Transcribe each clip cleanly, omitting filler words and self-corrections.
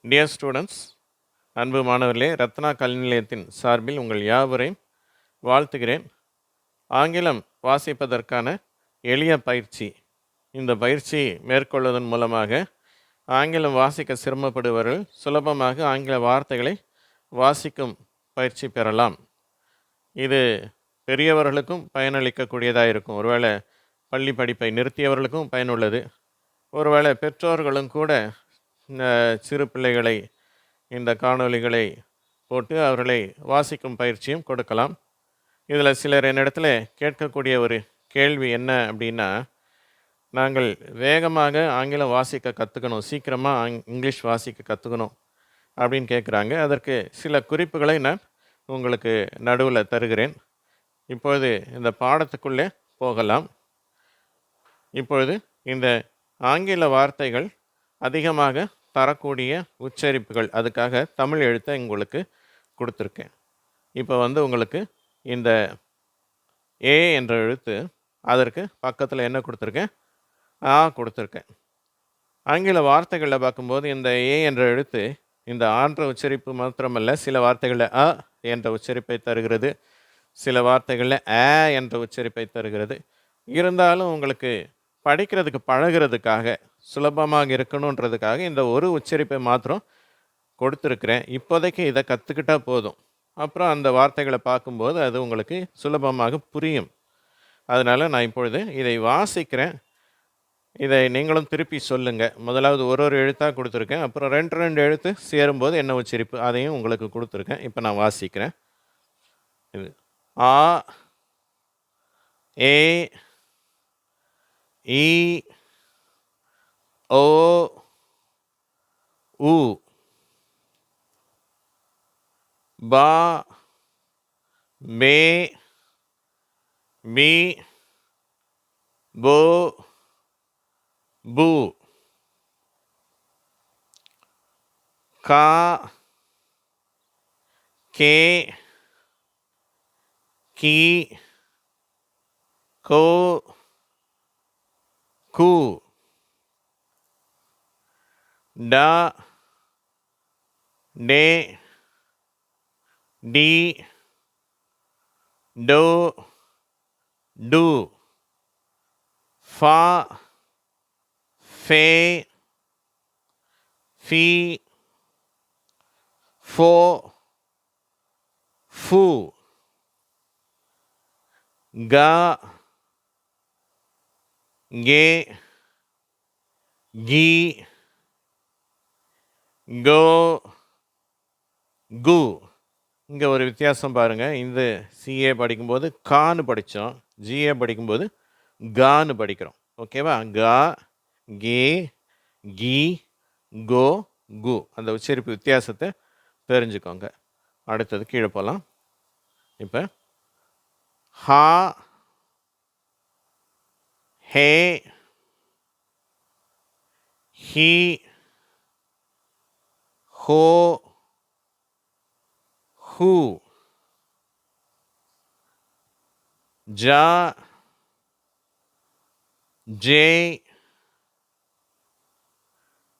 Dear students, அன்பு மாணவர்களே, ரத்னா கல்வி நிலையத்தின் சார்பில் உங்கள் யாவரையும் வாழ்த்துகிறேன். ஆங்கிலம் வாசிப்பதற்கான எளிய பயிற்சி. இந்த பயிற்சி மேற்கொள்வதன் மூலமாக ஆங்கிலம் வாசிக்க சிரமப்படுபவர்கள் சுலபமாக ஆங்கில வார்த்தைகளை வாசிக்கும் பயிற்சி பெறலாம். இது பெரியவர்களுக்கும் பயனளிக்கக்கூடியதாக இருக்கும். ஒருவேளை பள்ளி படிப்பை நிறுத்தியவர்களுக்கும் பயனுள்ளது. ஒருவேளை பெற்றோர்களும் கூட சிறு பிள்ளைகளை இந்த காணொளிகளை போட்டு அவர்களை வாசிக்கும் பயிற்சியும் கொடுக்கலாம். இதில் சிலர் என்னிடத்துல கேட்கக்கூடிய ஒரு கேள்வி என்ன அப்படின்னா, நாங்கள் வேகமாக ஆங்கிலம் வாசிக்க கற்றுக்கணும், சீக்கிரமாக இங்கிலீஷ் வாசிக்க கற்றுக்கணும் அப்படின்னு கேட்குறாங்க. அதற்கு சில குறிப்புகளை நான் உங்களுக்கு நடுவில் தருகிறேன். இப்பொழுது இந்த பாடத்துக்குள்ளே போகலாம். இப்பொழுது இந்த ஆங்கில வார்த்தைகள் அதிகமாக தரக்கூடிய உச்சரிப்புகள், அதுக்காக தமிழ் எழுத்தை உங்களுக்கு கொடுத்துருக்கேன். இப்போ உங்களுக்கு இந்த ஏ என்ற எழுத்து, அதற்கு பக்கத்தில் என்ன கொடுத்துருக்கேன்? ஆ கொடுத்துருக்கேன். ஆங்கில வார்த்தைகளில் பார்க்கும்போது இந்த ஏ என்ற எழுத்து இந்த ஆன்ற உச்சரிப்பு மாத்திரமல்ல, சில வார்த்தைகளில் அ என்ற உச்சரிப்பை தருகிறது, சில வார்த்தைகளில் ஆ என்ற உச்சரிப்பை தருகிறது. இருந்தாலும் உங்களுக்கு படிக்கிறதுக்கு பழகிறதுக்காக சுலபமாக இருக்கணுன்றதுக்காக இந்த ஒரு உச்சரிப்பை மாத்திரம் கொடுத்துருக்குறேன். இப்போதைக்கு இதை கற்றுக்கிட்டால் போதும். அப்புறம் அந்த வார்த்தைகளை பார்க்கும்போது அது உங்களுக்கு சுலபமாக புரியும். அதனால் நான் இப்பொழுது இதை வாசிக்கிறேன். இதை நீங்களும் திருப்பி சொல்லுங்கள். முதலாவது ஒரு எழுத்தாக கொடுத்துருக்கேன். அப்புறம் ரெண்டு எழுத்து சேரும்போது என்ன உச்சரிப்பு அதையும் உங்களுக்கு கொடுத்துருக்கேன். இப்போ நான் வாசிக்கிறேன். இது ஆ, ஏ, ஈ, ஓ, உ, பா, மே, மீ, போ, பு, கா, கே, கி, கோ, கு, டா, டே, டி, டோ, டு, ஃபா, ஃபே, ஃபி, ஃபோ, ஃபு, கா, கே, கி, கோ, கு. இங்கே ஒரு வித்தியாசம் பாருங்கள். இந்த சிஏ படிக்கும்போது கான்னு படித்தோம், ஜிஏ படிக்கும்போது கான்னு படிக்கிறோம். ஓகேவா? கா, கே, கி, கோ, கு. அந்த உச்சரிப்பு வித்தியாசத்தை தெரிஞ்சுக்கோங்க. அடுத்தது கீழே போகலாம். இப்போ ஹா, ஹே, ஹி, ஹோ, ஹூ, ஜா, ஜே,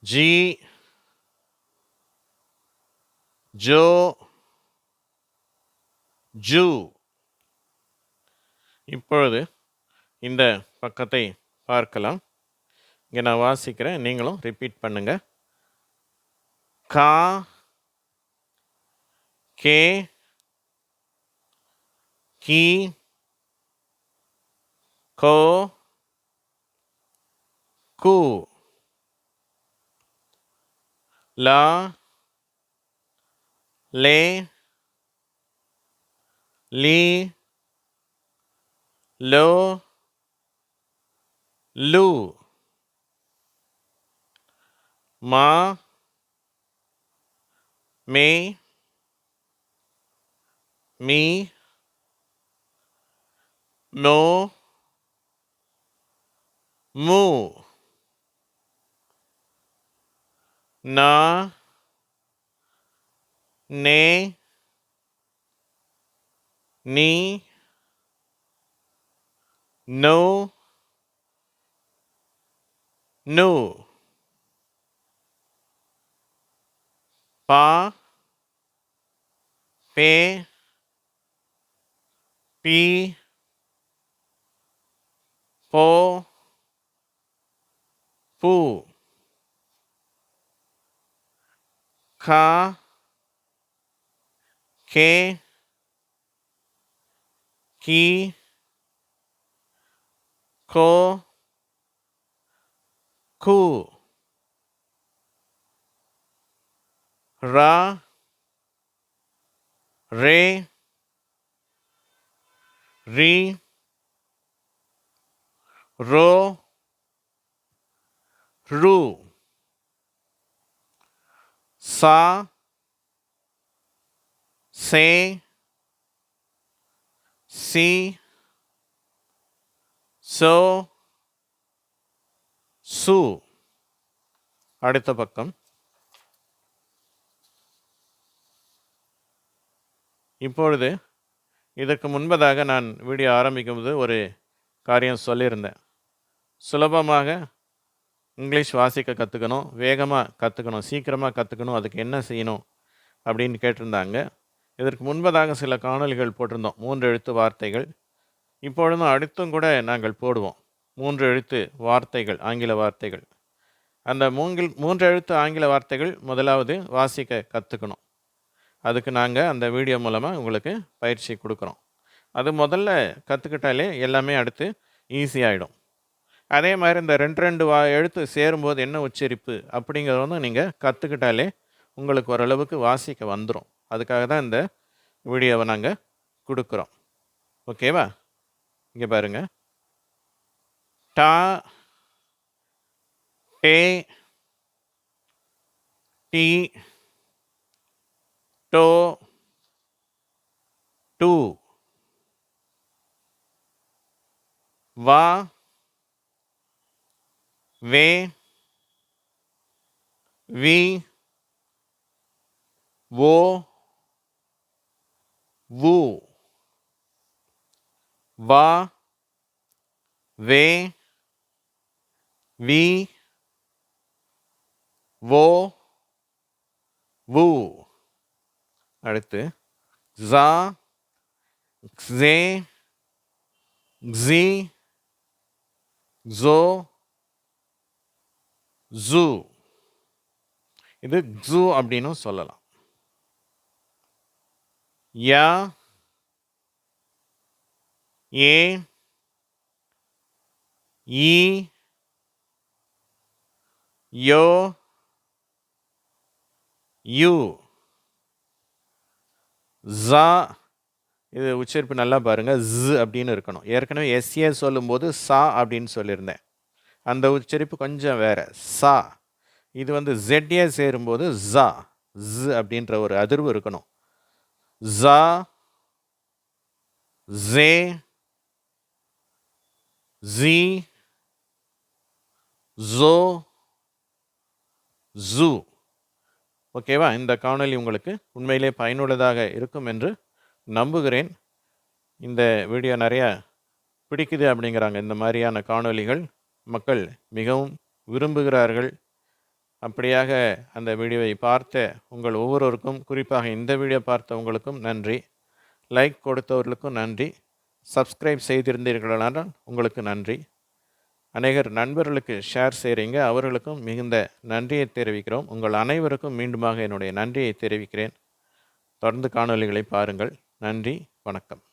ஜி, ஜோ, ஜூ. இப்பொழுது இந்த பக்கத்தை பார்க்கலாம். இங்கே நான் வாசிக்கிறேன், நீங்களும் ரிப்பீட் பண்ணுங்க. கா, கே, கி, கோ, கு, லா, லே, லி, லோ, லு, மா, மே, மீ, மோ, மு, நா, நே, நீ, நோ, நு. பா பே பி போ பூ கா கே கி கோ கு ரா ரே ரி ரோ ரு சா சே சி சோ சு. அடுத்த பக்கம். இப்பொழுது இதற்கு முன்பதாக நான் வீடியோ ஆரம்பிக்கும்போது ஒரு காரியம் சொல்லியிருந்தேன். சுலபமாக இங்கிலீஷ் வாசிக்க கற்றுக்கணும், வேகமாக கற்றுக்கணும், சீக்கிரமாக கற்றுக்கணும், அதுக்கு என்ன செய்யணும் அப்படின்னு கேட்டிருந்தாங்க. இதற்கு முன்பதாக சில காணொளிகள் போட்டிருந்தோம், 3 எழுத்து வார்த்தைகள். இப்பொழுதும் அடுத்தும் கூட நாங்கள் போடுவோம் 3 எழுத்து வார்த்தைகள், ஆங்கில வார்த்தைகள். அந்த 3 எழுத்து ஆங்கில வார்த்தைகள் முதலாவது வாசிக்க கற்றுக்கணும். அதுக்கு நாங்கள் அந்த வீடியோ மூலமாக உங்களுக்கு பயிற்சி கொடுக்குறோம். அது முதல்ல கற்றுக்கிட்டாலே எல்லாமே அடுத்து ஈஸியாகிடும். அதே மாதிரி இந்த 2 எழுத்து சேரும்போது என்ன உச்சரிப்பு அப்படிங்கிறத வந்து நீங்கள் கற்றுக்கிட்டாலே உங்களுக்கு ஓரளவுக்கு வாசிக்க வந்துடும். அதுக்காக தான் இந்த வீடியோவை நாங்கள் கொடுக்குறோம். ஓகேவா? இங்கே பாருங்கள். டா டே டி டோ டு வா வே வி ஓ வு வா வே வி ஓ வு. அடுத்து ஜா ஜே ஜி ஜோ ஜூ. இது ஜூ அப்படின்னு சொல்லலாம். யா ஏ ஈ யோ யூ. ஜா, இது உச்சரிப்பு நல்லா பாருங்கள், ஜ் அப்படின்னு இருக்கணும். ஏற்கனவே எஸ்ஏ சொல்லும்போது சா அப்படின்னு சொல்லியிருந்தேன், அந்த உச்சரிப்பு கொஞ்சம் வேறு, சா. இது வந்து ZA சேரும்போது ஜா, ஜ் அப்படின்ற ஒரு அதிர்வு இருக்கணும். ஜா ஜே ஜி ஜோ ஜூ. ஓகேவா? இந்த காணொளி உங்களுக்கு உண்மையிலே பயனுள்ளதாக இருக்கும் என்று நம்புகிறேன். இந்த வீடியோ நிறையா பிடிக்குது அப்படிங்கிறாங்க. இந்த மாதிரியான காணொளிகள் மக்கள் மிகவும் விரும்புகிறார்கள். அப்படியாக அந்த வீடியோவை பார்த்த உங்கள் ஒவ்வொருவருக்கும், குறிப்பாக இந்த வீடியோ பார்த்த உங்களுக்கும் நன்றி. லைக் கொடுத்தவர்களுக்கும் நன்றி. சப்ஸ்கிரைப் செய்திருந்தீர்களானால் உங்களுக்கு நன்றி. அநேகர் நண்பர்களுக்கு ஷேர் செய்கிறீங்க, அவர்களுக்கும் மிகுந்த நன்றியை தெரிவிக்கிறோம். உங்கள் அனைவருக்கும் மீண்டுமாக என்னுடைய நன்றியை தெரிவிக்கிறேன். தொடர்ந்து காணொளிகளை பாருங்கள். நன்றி, வணக்கம்.